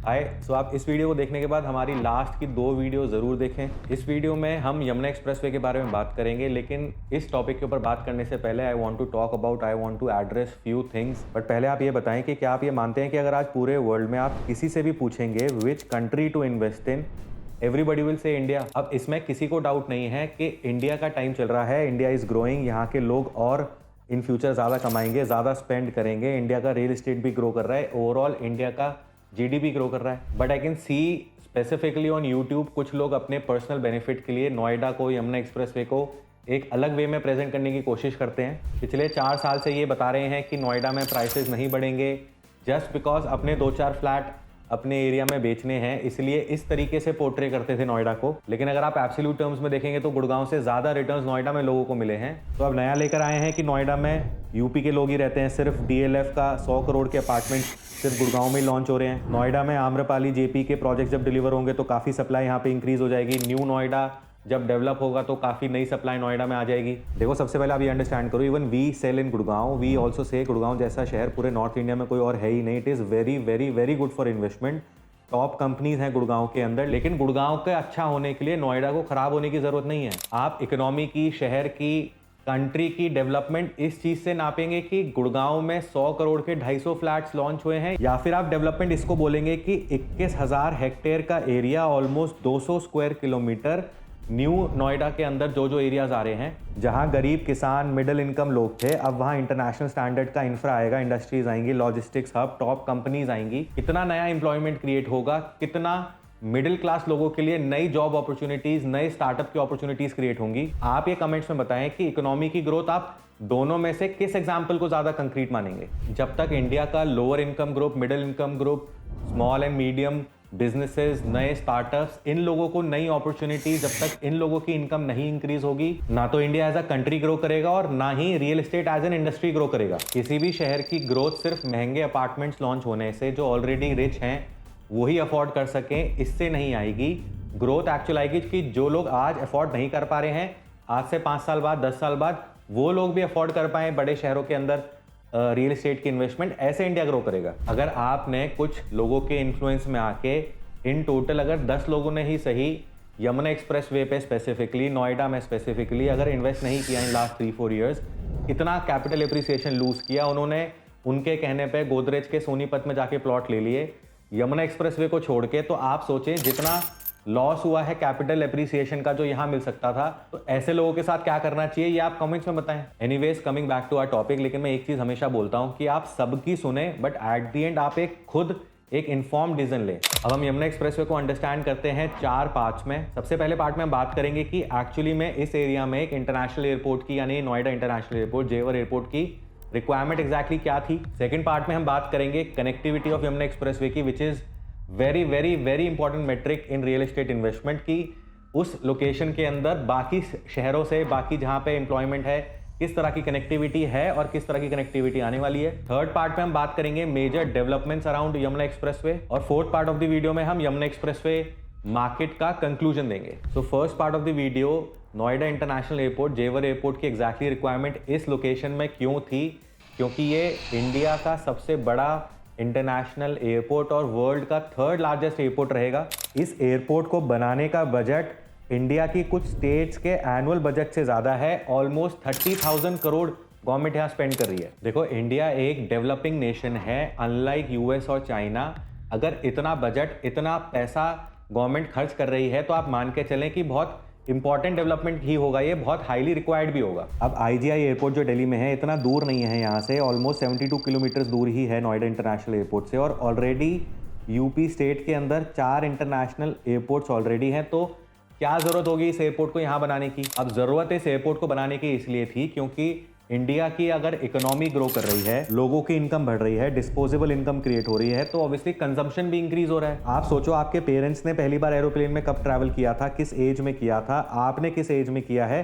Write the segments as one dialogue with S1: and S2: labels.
S1: हाय। सो आप इस वीडियो को देखने के बाद हमारी लास्ट की 2 वीडियो ज़रूर देखें। इस वीडियो में हम यमुना एक्सप्रेसवे के बारे में बात करेंगे, लेकिन इस टॉपिक के ऊपर बात करने से पहले I want to address few things. But पहले आप ये बताएं कि क्या आप ये मानते हैं कि अगर आज पूरे वर्ल्ड में आप किसी से भी पूछेंगे which country to invest in, everybody will say India. अब इसमें किसी को डाउट नहीं है कि इंडिया का टाइम चल रहा है, इंडिया इज़ ग्रोइंग, यहाँ के लोग और इन फ्यूचर ज़्यादा कमाएंगे, ज़्यादा स्पेंड करेंगे, इंडिया का रियल एस्टेट भी ग्रो कर रहा है, ओवरऑल इंडिया का जीडीपी ग्रो कर रहा है। But I can see specifically on YouTube कुछ लोग अपने पर्सनल बेनिफिट के लिए नोएडा को, यमुना एक्सप्रेसवे को एक अलग वे में प्रेजेंट करने की कोशिश करते हैं। पिछले 4 साल से ये बता रहे हैं कि नोएडा में प्राइसेस नहीं बढ़ेंगे जस्ट बिकॉज अपने 2-4 फ्लैट अपने एरिया में बेचने हैं, इसलिए इस तरीके से पोर्ट्रे करते थे नोएडा को। लेकिन अगर आप एब्सोल्यूट टर्म्स में देखेंगे तो गुड़गांव से ज़्यादा रिटर्न्स नोएडा में लोगों को मिले हैं। तो अब नया लेकर आए हैं कि नोएडा में यूपी के लोग ही रहते हैं, सिर्फ डीएलएफ का 100 करोड़ के अपार्टमेंट सिर्फ गुड़गांव में ही लॉन्च हो रहे हैं। नोएडा में आम्रपाली जेपी के प्रोजेक्ट जब डिलीवर होंगे तो काफ़ी सप्लाई यहाँ पे इंक्रीज हो जाएगी। न्यू नोएडा जब डेवलप होगा तो काफ़ी नई सप्लाई नोएडा में आ जाएगी। देखो, सबसे पहले आप ये अंडरस्टैंड करो, even we sell in Gurgaon, we also say Gurgaon जैसा शहर पूरे नॉर्थ इंडिया में कोई और है ही नहीं। It is very very very good for investment. Top companies हैं गुड़गांव के अंदर, लेकिन गुड़गांव के अच्छा होने के लिए नोएडा को खराब होने की जरूरत नहीं है। आप इकोनॉमी की, शहर की, कंट्री की डेवलपमेंट इस चीज से नापेंगे कि गुड़गांव में 100 करोड़ के 250 फ्लैट्स लॉन्च हुए हैं, या फिर आप डेवलपमेंट इसको बोलेंगे कि 21,000 हेक्टेयर का area, almost 200 square kilometre new Noida के अंदर जो एरियाज आ रहे हैं, जहां गरीब किसान, मिडिल इनकम लोग थे, अब वहां इंटरनेशनल स्टैंडर्ड का इंफ्रा आएगा, इंडस्ट्रीज आएंगी, लॉजिस्टिक्स हब, टॉप कंपनीज आएंगी, कितना नया एम्प्लॉयमेंट क्रिएट होगा, कितना मिडिल क्लास लोगों के लिए नई जॉब अपॉर्चुनिटीज, नए स्टार्टअप की अपॉर्चुनिटीज क्रिएट होंगी। आप ये कमेंट्स में बताएं कि इकोनॉमी की ग्रोथ आप दोनों में से किस एग्जाम्पल को ज्यादा कंक्रीट मानेंगे। जब तक इंडिया का lower income group, middle income group, small and medium businesses, नए स्टार्टअप्स, इन लोगों को नई अपॉर्चुनिटी, जब तक इन लोगों की इनकम नहीं इंक्रीज होगी, ना तो India as a country grow करेगा और ना ही real estate as an industry grow करेगा। किसी भी शहर की ग्रोथ सिर्फ महंगे अपार्टमेंट्स लॉन्च होने से, जो ऑलरेडी रिच हैं वही अफोर्ड कर सकें, इससे नहीं आएगी। ग्रोथ एक्चुअल आएगी कि जो लोग आज अफोर्ड नहीं कर पा रहे हैं, आज से 5 साल बाद, 10 साल बाद वो लोग भी अफोर्ड कर पाए बड़े शहरों के अंदर रियल एस्टेट की इन्वेस्टमेंट। ऐसे इंडिया ग्रो करेगा। अगर आपने कुछ लोगों के इन्फ्लुएंस में आके, इन टोटल अगर 10 लोगों ने ही सही यमुना एक्सप्रेसवे पे स्पेसिफिकली, नोएडा में स्पेसिफिकली अगर इन्वेस्ट नहीं किया इन लास्ट 3-4 ईयर्स, इतना कैपिटल एप्रिसिएशन लूज किया उन्होंने, उनके कहने पे गोदरेज के सोनीपत में जाके प्लॉट ले लिए यमुना एक्सप्रेसवे को छोड़ के, तो आप सोचें जितना लॉस हुआ है कैपिटल एप्रिसिएशन का जो यहां मिल सकता था, तो ऐसे लोगों के साथ क्या करना चाहिए ये आप कमेंट्स में बताएं। Anyways, coming back to our topic, लेकिन मैं एक चीज हमेशा बोलता हूं कि आप सबकी सुने, बट एट द एंड आप खुद एक इन्फॉर्म डिसीजन लें। अब हम यमुना एक्सप्रेसवे को अंडरस्टैंड करते हैं 4 पार्ट्स में। सबसे पहले पार्ट में हम बात करेंगे कि एक्चुअली में इस एरिया में एक इंटरनेशनल एयरपोर्ट की, यानी Noida international airport, Jewar airport की रिक्वायरमेंट एग्जैक्टली क्या थी। सेकंड पार्ट में हम बात करेंगे कनेक्टिविटी ऑफ यमुना एक्सप्रेसवे की, which is very very very important metric in real estate investment की। उस लोकेशन के अंदर बाकी शहरों से, बाकी जहां पे एम्प्लॉयमेंट है, किस तरह की कनेक्टिविटी है और किस तरह की कनेक्टिविटी आने वाली है। थर्ड पार्ट में हम बात करेंगे major developments around Yamuna expressway, और fourth part of the video में हम यमुना एक्सप्रेसवे मार्केट का कंक्लूजन देंगे। So first part of the video, Noida international airport, Jewar airport की एग्जैक्टली रिक्वायरमेंट इस लोकेशन में क्यों थी, क्योंकि ये इंडिया का सबसे बड़ा इंटरनेशनल एयरपोर्ट और वर्ल्ड का 3rd लार्जेस्ट एयरपोर्ट रहेगा। इस एयरपोर्ट को बनाने का बजट इंडिया की कुछ स्टेट्स के एनुअल बजट से ज़्यादा है। ऑलमोस्ट 30,000 करोड़ गवर्नमेंट यहाँ स्पेंड कर रही है। देखो, इंडिया एक डेवलपिंग नेशन है, अनलाइक यूएस और चाइना। अगर इतना बजट, इतना पैसा गवर्नमेंट खर्च कर रही है, तो आप मान के चलें कि बहुत इंपॉर्टेंट डेवलपमेंट ही होगा, ये बहुत हाईली रिक्वायर्ड भी होगा। अब आईजीआई एयरपोर्ट जो दिल्ली में है, इतना दूर नहीं है यहाँ से, ऑलमोस्ट 72 किलोमीटर दूर ही है नोएडा इंटरनेशनल एयरपोर्ट से, और ऑलरेडी यूपी स्टेट के अंदर 4 इंटरनेशनल एयरपोर्ट्स ऑलरेडी हैं। तो क्या जरूरत होगी इस एयरपोर्ट को यहाँ बनाने की? अब जरूरत इस एयरपोर्ट को बनाने की इसलिए थी क्योंकि इंडिया की अगर इकोनॉमी ग्रो कर रही है, लोगों की इनकम बढ़ रही है, डिस्पोजेबल इनकम क्रिएट हो रही है, तो ऑब्वियसली कंजम्पशन भी इंक्रीज हो रहा है। आप सोचो, आपके पेरेंट्स ने पहली बार एरोप्लेन में कब ट्रैवल किया था, किस एज में किया था, आपने किस एज में किया है,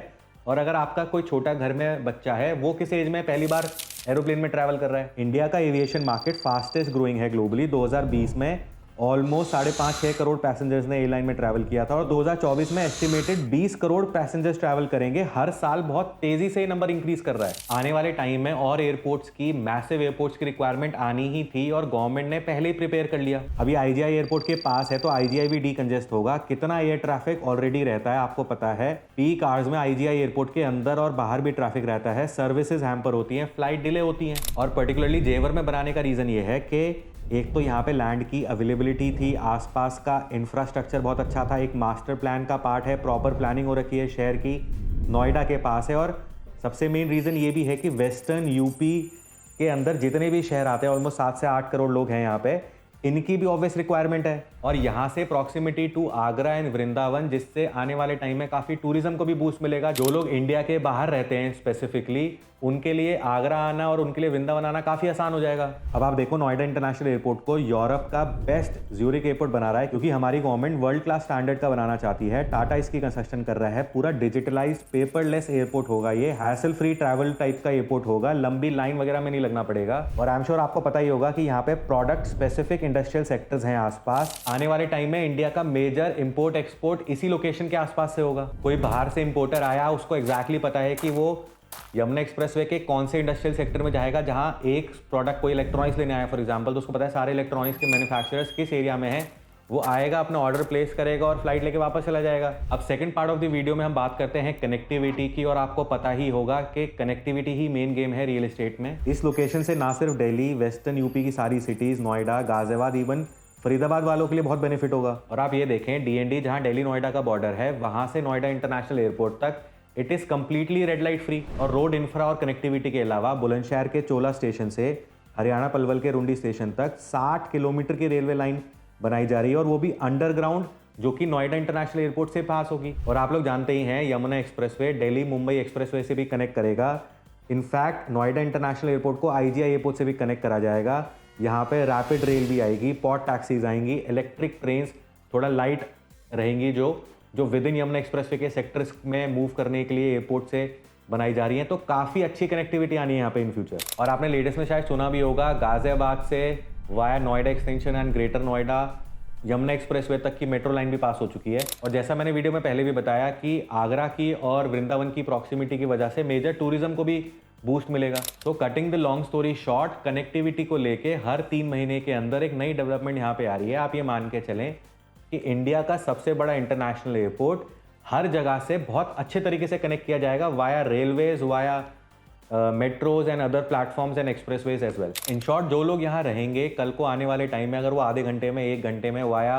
S1: और अगर आपका कोई छोटा घर में बच्चा है, वो किस एज में पहली बार एरोप्लेन में ट्रैवल कर रहा है। इंडिया का एविएशन मार्केट फास्टेस्ट ग्रोइंग है ग्लोबली। 2020 में ऑलमोस्ट 5.5-6 करोड़ पैसेंजर्स ने एयरलाइन में ट्रैवल किया था और 2024 में एस्टिमेटेड 20 करोड़ पैसेंजर्स ट्रैवल करेंगे। हर साल बहुत तेजी से ये नंबर इंक्रीज कर रहा है। आने वाले टाइम में और एयरपोर्ट्स की मैसिव एयरपोर्ट्स की रिक्वायरमेंट आनी ही थी और गवर्नमेंट ने पहले ही प्रिपेयर कर लिया। अभी आईजीआई एयरपोर्ट के पास है तो आईजीआई भी डीकंजेस्ट होगा। कितना एयर ट्रैफिक ऑलरेडी रहता है आपको पता है। पीक आवर्स में आईजीआई एयरपोर्ट के अंदर और बाहर भी ट्रैफिक रहता है, सर्विसेज हैम्पर होती हैं, फ्लाइट डिले होती हैं। और पर्टिकुलरली जेवर में बनाने का रीजन ये है कि एक तो यहाँ पे लैंड की अवेलेबिलिटी थी, आसपास का इंफ्रास्ट्रक्चर बहुत अच्छा था, एक मास्टर प्लान का पार्ट है, प्रॉपर प्लानिंग हो रखी है शहर की, नोएडा के पास है। और सबसे मेन रीज़न ये भी है कि वेस्टर्न यूपी के अंदर जितने भी शहर आते हैं, ऑलमोस्ट 7 से 8 करोड़ लोग हैं यहाँ पे, इनकी भी ऑब्वियस रिक्वायरमेंट है। और यहाँ से proximity to Agra and Vrindavan, जिससे आने वाले टाइम में काफ़ी टूरिज्म को भी बूस्ट मिलेगा। जो लोग इंडिया के बाहर रहते हैं स्पेसिफिकली, उनके लिए आगरा आना और उनके लिए वृंदावन आना काफ़ी आसान हो जाएगा। अब आप देखो, नोएडा इंटरनेशनल एयरपोर्ट को यूरोप का बेस्ट ज्यूरिक एयरपोर्ट बना रहा है, क्योंकि हमारी गवर्नमेंट वर्ल्ड क्लास स्टैंडर्ड का बनाना चाहती है। टाटा इसकी कंस्ट्रक्शन कर रहा है। पूरा डिजिटलाइज्ड पेपरलेस एयरपोर्ट होगा, ये हैसल फ्री ट्रैवल टाइप का एयरपोर्ट होगा, लंबी लाइन वगैरह में नहीं लगना पड़ेगा। और आई एम श्योर आपको पता ही होगा कि यहाँ पे प्रोडक्ट स्पेसिफिक इंडस्ट्रियल सेक्टर्स हैं आसपास। आने वाले टाइम में इंडिया का मेजर इंपोर्ट एक्सपोर्ट इसी लोकेशन के आसपास से होगा। कोई बाहर से इंपोर्टर आया, उसको एग्जैक्टली पता है कि वो यमुना एक्सप्रेसवे के कौन से इंडस्ट्रियल सेक्टर में जाएगा। जहां एक प्रोडक्ट कोई इलेक्ट्रॉनिक्स लेने आया फॉर एग्जांपल, तो उसको पता है सारे इलेक्ट्रॉनिक्स के मैन्युफैक्चरर्स किस एरिया में है। वो आएगा, अपना ऑर्डर प्लेस करेगा और फ्लाइट लेके वापस चला जाएगा। अब second part of the video में हम बात करते हैं कनेक्टिविटी की। और आपको पता ही होगा कि कनेक्टिविटी ही मेन गेम है रियल एस्टेट में। इस लोकेशन से ना सिर्फ दिल्ली, वेस्टर्न यूपी की सारी सिटीज, नोएडा, गाजियाबाद, इवन फरीदाबाद वालों के लिए बहुत बेनिफिट होगा। और आप ये देखें, डीएनडी जहां दिल्ली नोएडा का बॉर्डर है, वहां से नोएडा इंटरनेशनल एयरपोर्ट तक it is completely red light free. और रोड इंफ्रा और कनेक्टिविटी के अलावा बुलंदशहर के चोला स्टेशन से हरियाणा पलवल के रुंडी स्टेशन तक 60 किलोमीटर की रेलवे लाइन बनाई जा रही है, और वो भी अंडरग्राउंड, जो कि नोएडा इंटरनेशनल एयरपोर्ट से पास होगी। और आप लोग जानते ही हैं, यमुना एक्सप्रेसवे दिल्ली मुंबई एक्सप्रेसवे से भी कनेक्ट करेगा। इनफैक्ट नोएडा इंटरनेशनल एयरपोर्ट को आईजीआई एयरपोर्ट से भी कनेक्ट करा जाएगा। यहाँ पे रैपिड रेल भी आएगी, पॉड टैक्सीज आएंगी, इलेक्ट्रिक ट्रेन्स थोड़ा लाइट रहेंगी, जो विद इन यमुना एक्सप्रेसवे के सेक्टर्स में मूव करने के लिए एयरपोर्ट से बनाई जा रही हैं। तो काफ़ी अच्छी कनेक्टिविटी आनी है यहाँ पे इन फ्यूचर। और आपने लेटेस्ट में शायद सुना भी होगा, गाजियाबाद से via Noida extension and greater Noida Yamuna expressway तक की मेट्रो लाइन भी पास हो चुकी है। और जैसा मैंने वीडियो में पहले भी बताया कि आगरा की और वृंदावन की प्रॉक्सिमिटी की वजह से मेजर टूरिज्म को भी बूस्ट मिलेगा। तो cutting the long story short, connectivity को लेके हर 3 महीने के अंदर एक नई डेवलपमेंट यहाँ पे आ रही है। आप ये मान के चलें कि इंडिया का सबसे बड़ा इंटरनेशनल एयरपोर्ट हर जगह से बहुत अच्छे तरीके से कनेक्ट किया जाएगा, via railways, via metros and other platforms and expressways as well. In short, जो लोग यहाँ रहेंगे कल को आने वाले टाइम में, अगर वो आधे घंटे में, 1 घंटे में via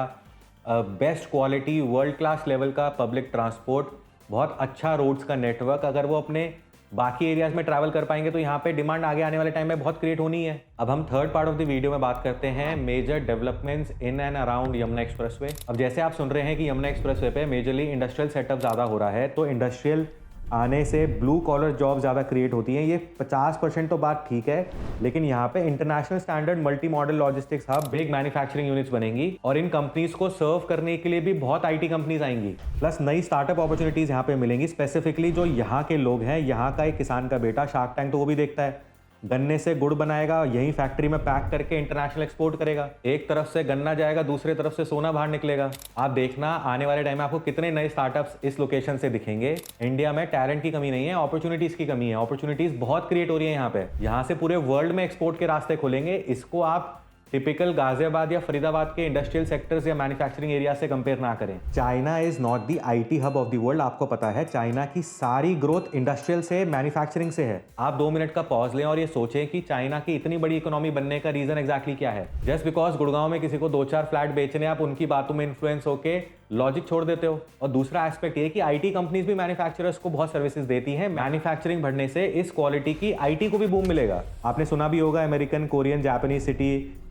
S1: best quality world class level का पब्लिक ट्रांसपोर्ट, बहुत अच्छा रोड्स का नेटवर्क, अगर वो अपने बाकी एरियाज में ट्रैवल कर पाएंगे, तो यहाँ पे डिमांड आगे आने वाले टाइम में बहुत क्रिएट होनी है। अब हम third part of the video में बात करते हैं major developments in and around Yamuna expressway. अब जैसे आप सुन रहे हैं कि यमुना एक्सप्रेसवे पे मेजरली इंडस्ट्रियल सेटअप ज़्यादा हो रहा है, तो इंडस्ट्रियल आने से ब्लू कॉलर जॉब ज़्यादा क्रिएट होती हैं। ये 50% तो बात ठीक है, लेकिन यहाँ पे international standard multi modal logistics hub, big manufacturing units बनेंगी और इन कंपनीज को सर्व करने के लिए भी बहुत आईटी कंपनीज आएंगी। प्लस नई स्टार्टअप अपॉर्चुनिटीज़ यहाँ पे मिलेंगी। स्पेसिफिकली जो यहाँ के लोग हैं, यहाँ का एक किसान का बेटा शार्क टैंक तो वो भी देखता है, गन्ने से गुड़ बनाएगा, यही फैक्ट्री में पैक करके इंटरनेशनल एक्सपोर्ट करेगा। एक तरफ से गन्ना जाएगा, दूसरे तरफ से सोना बाहर निकलेगा। आप देखना आने वाले टाइम में आपको कितने नए स्टार्टअप्स इस लोकेशन से दिखेंगे। इंडिया में टैलेंट की कमी नहीं है, अपॉर्चुनिटीज की कमी है। अपॉर्चुनिटीज बहुत क्रिएट हो रही है यहाँ पे। यहाँ से पूरे वर्ल्ड में एक्सपोर्ट के रास्ते खुलेंगे। इसको आप टिपिकल गाजियाबाद या फरीदाबाद के इंडस्ट्रियल सेक्टर्स या मैन्युफैक्चरिंग एरिया से कंपेयर ना करें। China is not the IT hub of the world. आपको पता है, चाइना की सारी ग्रोथ इंडस्ट्रियल से, मैन्युफैक्चरिंग से है। आप 2 मिनट का पॉज लें और ये सोचें कि चाइना की इतनी बड़ी इकोनॉमी बनने का रीजन एग्जैक्टली क्या है। जस्ट बिकॉज गुड़गांव में किसी को 2-4 फ्लैट बेचने, आप उनकी बातों में इन्फ्लुएंस होके लॉजिक छोड़ देते हो। और दूसरा एस्पेक्ट ये कि आईटी कंपनीज भी मैन्युफैक्चरर्स को बहुत सर्विसेज देती हैं। मैन्युफैक्चरिंग बढ़ने से इस क्वालिटी की आईटी को भी बूम मिलेगा। आपने सुना भी होगा, American, Korean, Japanese city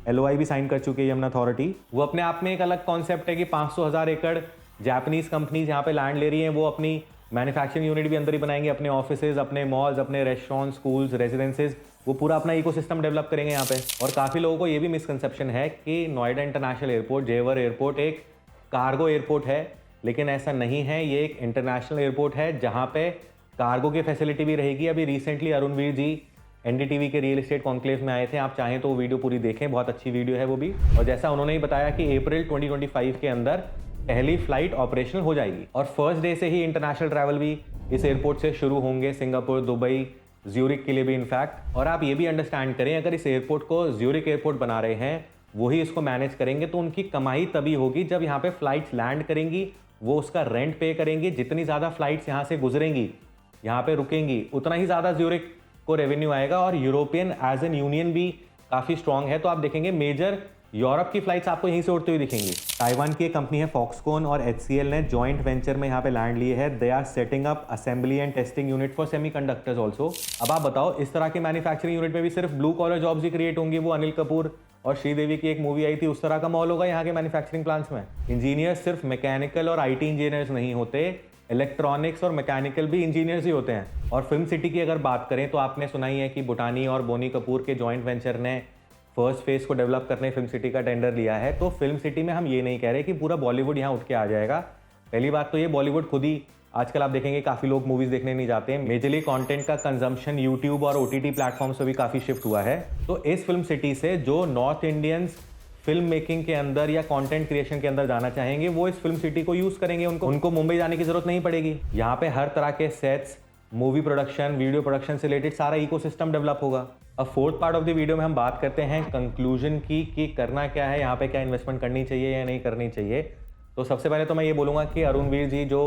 S1: LOI भी साइन कर चुकी है यमुना अथॉरिटी। वो अपने आप में एक अलग कॉन्सेप्ट है कि 500,000 एकड़ जापानीज कंपनीज यहाँ पे लैंड ले रही हैं। वो अपनी मैन्युफैक्चरिंग यूनिट भी अंदर ही बनाएंगे, अपने ऑफिसेज, अपने मॉल्स, अपने रेस्टोरेंट, स्कूल्स, रेजिडेंसेज, वो पूरा अपना इकोसिस्टम डेवलप करेंगे यहाँ पे। और काफ़ी लोगों को ये भी मिसकंसेप्शन है कि Noida international airport, Jewar airport एक कार्गो एयरपोर्ट है, लेकिन ऐसा नहीं है। ये एक इंटरनेशनल एयरपोर्ट है जहाँ पे कार्गो की फैसिलिटी भी रहेगी। अभी रिसेंटली अरुणवीर जी एनडीटीवी के रियल एस्टेट कॉन्क्लेव में आए थे। आप चाहें तो वो वीडियो पूरी देखें, बहुत अच्छी वीडियो है वो भी। और जैसा उन्होंने ही बताया कि अप्रैल 2025 के अंदर पहली फ्लाइट ऑपरेशनल हो जाएगी और फर्स्ट डे से ही इंटरनेशनल ट्रैवल भी इस एयरपोर्ट से शुरू होंगे, सिंगापुर, दुबई, ज्यूरिक के लिए भी इनफैक्ट। और आप ये भी अंडरस्टैंड करें, अगर इस एयरपोर्ट को ज्यूरिक एयरपोर्ट बना रहे हैं, वही इसको मैनेज करेंगे, तो उनकी कमाई तभी होगी जब यहाँ पे फ्लाइट्स लैंड करेंगी, वो उसका रेंट पे करेंगी। जितनी ज़्यादा फ्लाइट्स यहाँ से गुजरेंगी, यहाँ पे रुकेंगी, उतना ही ज़्यादा ज्यूरिक को रेवेन्यू आएगा। और यूरोपियन एज एन यूनियन भी काफ़ी स्ट्रांग है, तो आप देखेंगे मेजर यूरोप की फ्लाइट्स आपको यहीं से उड़ती हुई दिखेंगी। ताइवान की एक कंपनी है फॉक्सकॉन और HCL ने जॉइंट वेंचर में यहाँ पे लैंड लिए है। They are setting up assembly and testing unit for semiconductors also. अब आप बताओ, इस तरह के मैन्युफैक्चरिंग यूनिट में भी सिर्फ ब्लू कॉलर जॉब्स ही क्रिएट होंगी। वो अनिल कपूर और श्रीदेवी की एक मूवी आई थी, उस तरह का माहौल होगा यहाँ के मैन्युफैक्चरिंग प्लांट्स में। इंजीनियर्स सिर्फ मैकेनिकल और IT इंजीनियर्स नहीं होते, इलेक्ट्रॉनिक्स और मैकेनिकल भी इंजीनियर्स ही होते हैं। और फिल्म सिटी की अगर बात करें तो आपने सुना ही है कि बुटानी और बोनी कपूर के जॉइंट वेंचर ने फर्स्ट फेज को डेवलप करने फिल्म सिटी का टेंडर लिया है। तो फिल्म सिटी में हम ये नहीं कह रहे कि पूरा बॉलीवुड यहाँ उठ के आ जाएगा। पहली बात तो ये, बॉलीवुड खुद ही आजकल आप देखेंगे काफ़ी लोग मूवीज़ देखने नहीं जाते हैं। मेजरली कंटेंट का कंजम्पशन यूट्यूब और OTT प्लेटफॉर्म्स पर भी काफ़ी शिफ्ट हुआ है। तो इस फिल्म सिटी से जो नॉर्थ इंडियंस फिल्म मेकिंग के अंदर या कंटेंट क्रिएशन के अंदर जाना चाहेंगे, वो इस फिल्म सिटी को यूज़ करेंगे। उनको मुंबई जाने की जरूरत नहीं पड़ेगी। यहाँ पे हर तरह के sets, movie production, video production से रिलेटेड सारा इकोसिस्टम डेवलप होगा। अब fourth part of the video में हम बात करते हैं कंक्लूजन की कि करना क्या है, यहाँ पे क्या इन्वेस्टमेंट करनी चाहिए या नहीं करनी चाहिए। तो सबसे पहले तो मैं ये बोलूँगा कि अरुण वीर जी जो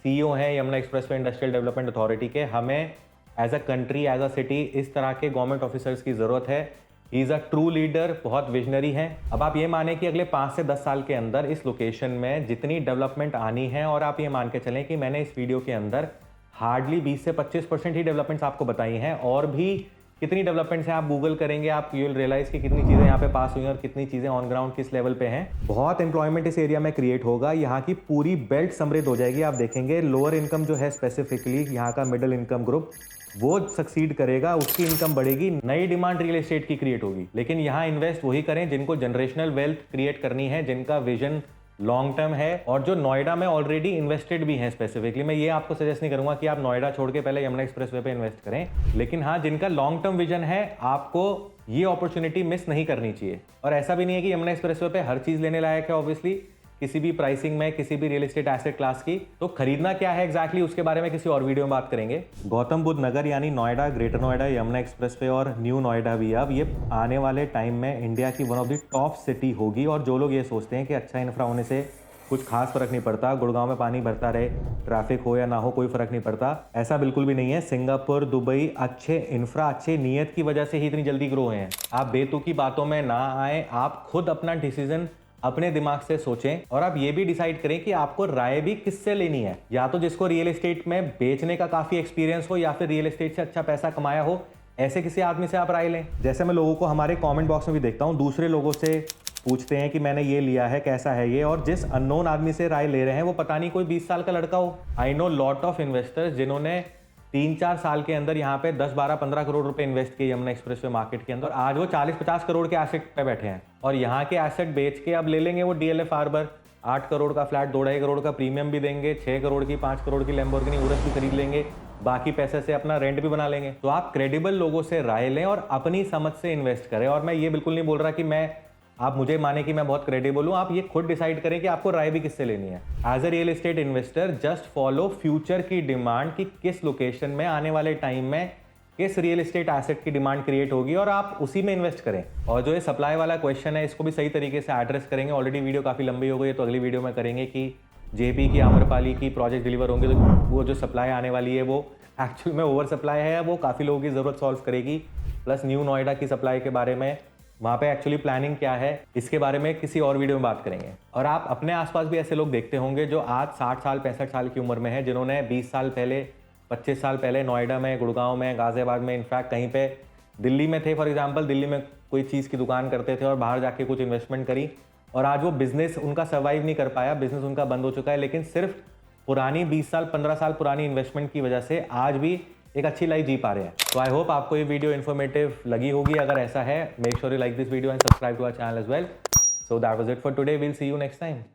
S1: CEO हैं Yamuna expressway industrial development authority के, हमें as a country, as a city इस तरह के गवर्नमेंट ऑफिसर्स की ज़रूरत है। He is a true leader, बहुत विजनरी हैं। अब आप ये माने कि अगले 5 से 10 साल के अंदर इस लोकेशन में जितनी डेवलपमेंट आनी है, और आप ये मान के चलें कि मैंने इस वीडियो के अंदर हार्डली 20 से 25% ही डेवलपमेंट्स आपको बताई हैं, और भी कितनी डेवलपमेंट्स हैं आप गूगल करेंगे, आप यू विल रियलाइज कि कितनी चीज़ें यहाँ पे पास हुई हैं और कितनी चीज़ें ऑन ग्राउंड किस लेवल पे हैं। बहुत एम्प्लॉयमेंट इस एरिया में क्रिएट होगा, यहाँ की पूरी बेल्ट समृद्ध हो जाएगी। आप देखेंगे लोअर इनकम जो है, स्पेसिफिकली यहाँ का मिडिल इनकम ग्रुप, वो सक्सीड करेगा, उसकी इनकम बढ़ेगी, नई डिमांड रियल एस्टेट की क्रिएट होगी। लेकिन यहाँ इन्वेस्ट वही करें जिनको जनरेशनल वेल्थ क्रिएट करनी है, जिनका विजन लॉन्ग टर्म है, और जो नोएडा में ऑलरेडी इन्वेस्टेड भी हैं। स्पेसिफिकली मैं ये आपको सजेस्ट नहीं करूंगा कि आप नोएडा छोड़ के पहले यमुना एक्सप्रेसवे पे इन्वेस्ट करें, लेकिन हाँ, जिनका लॉन्ग टर्म विजन है, आपको ये अपॉर्चुनिटी मिस नहीं करनी चाहिए। और ऐसा भी नहीं है कि यमुना एक्सप्रेसवे पे हर चीज़ लेने लायक है, ऑब्वियसली किसी भी प्राइसिंग में, किसी भी रियल एस्टेट एसेट क्लास की। तो खरीदना क्या है एग्जैक्टली, उसके बारे में किसी और वीडियो में बात करेंगे। गौतम बुद्ध नगर यानी नोएडा, ग्रेटर नोएडा, यमुना एक्सप्रेसवे और न्यू नोएडा भी अब ये आने वाले टाइम में इंडिया की one of the top city होगी। और जो लोग ये सोचते हैं कि अच्छा इंफ्रा होने से कुछ खास फर्क नहीं पड़ता, गुड़गांव में पानी भरता रहे, ट्रैफिक हो या ना हो, कोई फर्क नहीं पड़ता, ऐसा बिल्कुल भी नहीं है। सिंगापुर, दुबई अच्छे इंफ्रा, अच्छे नीयत की वजह से ही इतनी जल्दी ग्रो हुए हैं। आप बेतुकी बातों में ना आए, आप खुद अपना डिसीजन अपने दिमाग से सोचें, और आप ये भी डिसाइड करें कि आपको राय भी किससे लेनी है। या तो जिसको रियल एस्टेट में बेचने का काफ़ी एक्सपीरियंस हो, या फिर रियल एस्टेट से अच्छा पैसा कमाया हो, ऐसे किसी आदमी से आप राय लें। जैसे मैं लोगों को हमारे कमेंट बॉक्स में भी देखता हूँ, दूसरे लोगों से पूछते हैं कि मैंने ये लिया है, कैसा है ये, और जिस अननोन आदमी से राय ले रहे हैं वो पता नहीं कोई 20 साल का लड़का हो। I know lot of investors जिन्होंने 3-4 साल के अंदर यहाँ पे 10, 12, 15 करोड़ रुपए इन्वेस्ट किए यमुना एक्सप्रेसवे मार्केट के अंदर। आज वो 40-50 करोड़ के एसेट पे बैठे हैं, और यहाँ के एसेट बेच के अब ले लेंगे वो DLF हार्बर, 8 करोड़ का फ्लैट, 2-2.5 करोड़ का प्रीमियम भी देंगे, 6 करोड़ की, 5 करोड़ की लैम्बोर्गिनी उरस भी खरीद लेंगे, बाकी पैसे से अपना रेंट भी बना लेंगे। तो आप क्रेडिबल लोगों से राय लें और अपनी समझ से इन्वेस्ट करें। और मैं ये बिल्कुल नहीं बोल रहा कि आप मुझे माने कि मैं बहुत क्रेडिबल हूं, आप ये खुद डिसाइड करें कि आपको राय भी किससे लेनी है। As a real estate investor just follow future की डिमांड कि किस लोकेशन में आने वाले टाइम में किस रियल एस्टेट एसेट की डिमांड क्रिएट होगी, और आप उसी में इन्वेस्ट करें। और जो ये सप्लाई वाला क्वेश्चन है, इसको भी सही तरीके से एड्रेस करेंगे। ऑलरेडी वीडियो काफ़ी लंबी हो गई है, तो अगली वीडियो में करेंगे कि JP की, आम्रपाली की प्रोजेक्ट डिलीवर होंगे तो वो जो सप्लाई आने वाली है वो एक्चुअल में ओवर सप्लाई है, वो काफ़ी लोगों की ज़रूरत सॉल्व करेगी। प्लस न्यू नोएडा की सप्लाई के बारे में, वहाँ पे एक्चुअली प्लानिंग क्या है, इसके बारे में किसी और वीडियो में बात करेंगे। और आप अपने आसपास भी ऐसे लोग देखते होंगे जो आज 60 साल 65 साल की उम्र में है, जिन्होंने 20 साल पहले, 25 साल पहले नोएडा में, गुड़गांव में, गाजियाबाद में, इनफैक्ट कहीं पे दिल्ली में थे। फॉर एग्जांपल दिल्ली में कोई चीज़ की दुकान करते थे और बाहर जाके कुछ इन्वेस्टमेंट करी, और आज वो बिजनेस उनका सर्वाइव नहीं कर पाया, बिजनेस उनका बंद हो चुका है। लेकिन सिर्फ पुरानी 20 साल 15 साल पुरानी इन्वेस्टमेंट की वजह से आज भी एक अच्छी लाइफ जी पा रहे हैं। तो आई होप आपको ये वीडियो इन्फॉर्मेटिव लगी होगी। अगर ऐसा है, make sure you like this video and subscribe to our channel as well. So that was it for today, will see you next time.